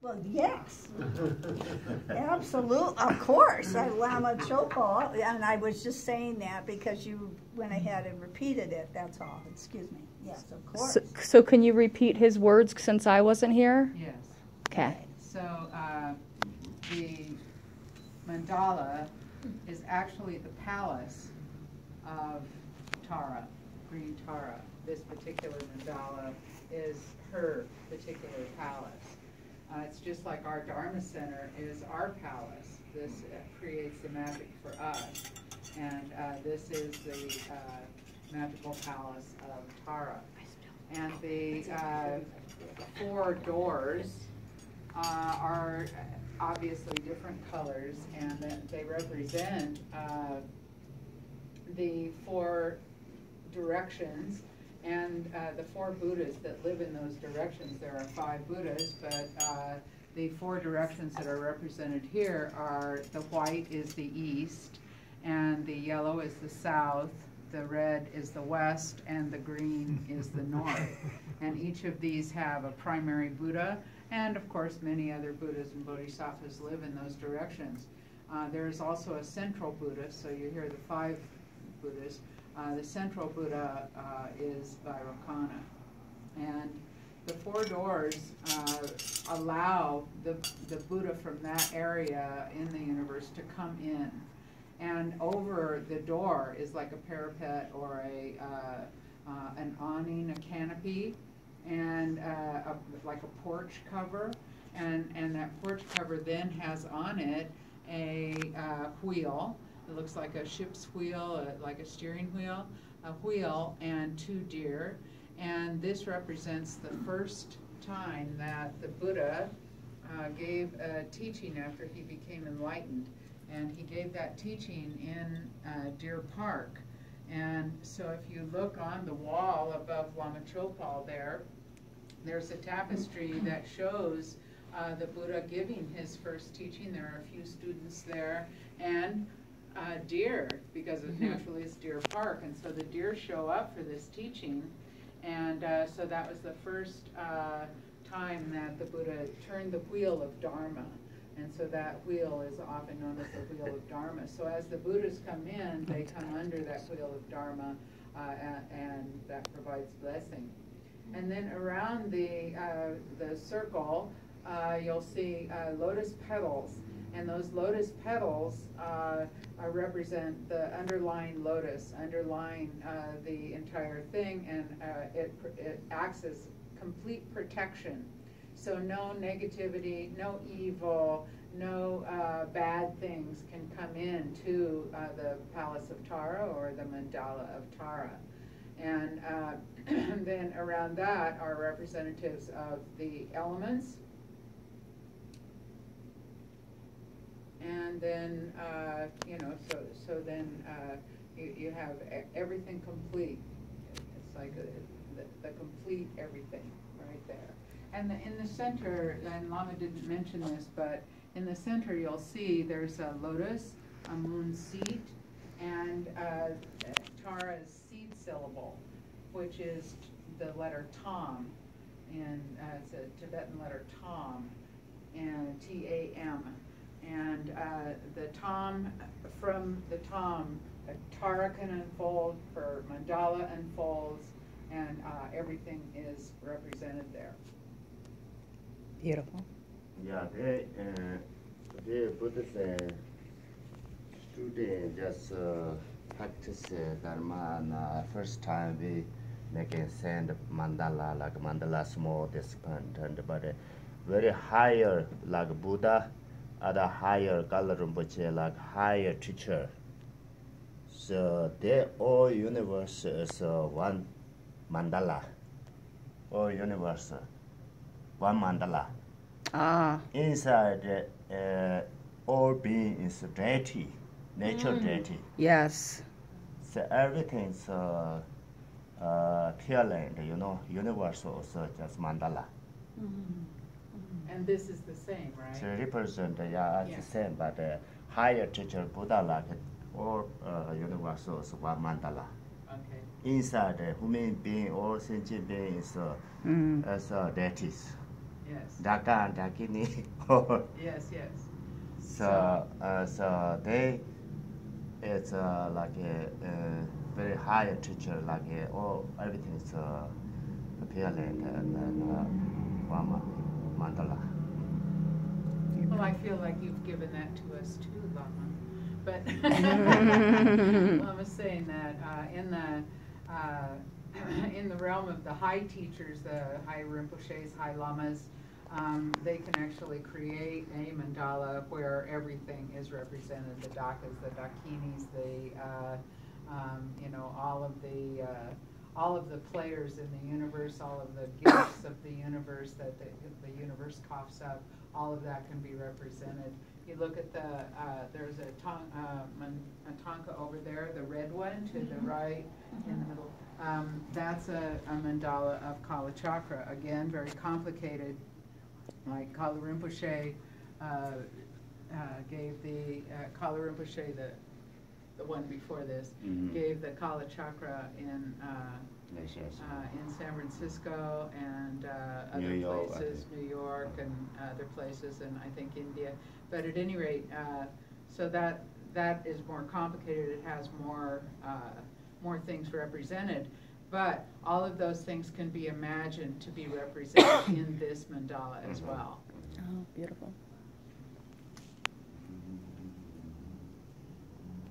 Well, yes, absolutely, of course, Lama Chopo, and I was just saying that because you went ahead and repeated it, that's all, excuse me, yes, of course. So can you repeat his words since I wasn't here? Yes. Okay. So the mandala is actually the palace of Tara, Green Tara. This particular mandala is her particular palace. It's just like our Dharma Center is our palace. This creates the magic for us. And this is the magical palace of Tara. And the 4 doors are obviously different colors, and they represent the 4 directions. And the 4 Buddhas that live in those directions. There are 5 Buddhas, but the 4 directions that are represented here are the white is the east, and the yellow is the south, the red is the west, and the green is the north. And each of these have a primary Buddha, and of course many other Buddhas and Bodhisattvas live in those directions. There is also a central Buddha, so you hear the 5 Buddhas. The central Buddha is Vairocana. And the 4 doors allow the Buddha from that area in the universe to come in. And over the door is like a parapet or an awning, a canopy, and like a porch cover. And that porch cover then has on it a wheel. It looks like a ship's wheel, like a steering wheel, a wheel, and 2 deer. And this represents the first time that the Buddha gave a teaching after he became enlightened. And he gave that teaching in Deer Park. And so if you look on the wall above Lama Chopal there's a tapestry that shows the Buddha giving his first teaching. There are a few students there. And deer, because it naturally is Deer Park, and so the deer show up for this teaching, and so that was the first time that the Buddha turned the wheel of Dharma, and so that wheel is often known as the wheel of Dharma. So as the Buddhas come in, they come under that wheel of Dharma, and that provides blessing. And then around the circle, you'll see lotus petals. And those lotus petals represent the underlying lotus, underlying the entire thing, and it acts as complete protection. So no negativity, no evil, no bad things can come into the palace of Tara or the mandala of Tara. And then around that are representatives of the elements. And then, so then you have everything complete. It's like the complete everything right there. And in the center, and Lama didn't mention this, but in the center you'll see there's a lotus, a moon seat, and Tara's seed syllable, which is the letter Tam. And it's a Tibetan letter Tam, and T-A-M. And the Tam, from the Tam, Tara can unfold, her mandala unfolds, and everything is represented there. Beautiful. Yeah, the Buddhist student just practice Dharma, and first time we making send mandala, like mandala small discipline, and but very higher like Buddha, other higher Gala Rinpoche, like higher teacher. So they all universe is one mandala. All universe, one mandala. Ah. Inside all being is deity, nature deity. Yes. So everything's talent, universal, so just mandala. And this is the same, right? So represent, the same, but higher teacher Buddha, like all universal is one mandala. Okay. Inside human being, all sentient beings as deities. Yes. Dhaka and Dakini. Yes, yes. So they it's like a very high teacher, like everything is appealing and from Mandala. Well, I feel like you've given that to us too, Lama. But Lama's saying that in the realm of the high teachers, the high Rinpoches, high Lamas, they can actually create a mandala where everything is represented: the dakas, the dakinis, all of the players in the universe, all of the gifts of the universe that the universe coughs up. All of that can be represented. You look at there's a tanka over there, the red one to the right in the middle. That's a mandala of Kala Chakra. Again, very complicated. Like Kala Rinpoche gave the Kala Rinpoche, the one before this, gave the Kala Chakra in San Francisco and other places, New York and other places, and I think India. But at any rate, so that is more complicated. It has more things represented. But all of those things can be imagined to be represented in this mandala as well. Oh, beautiful.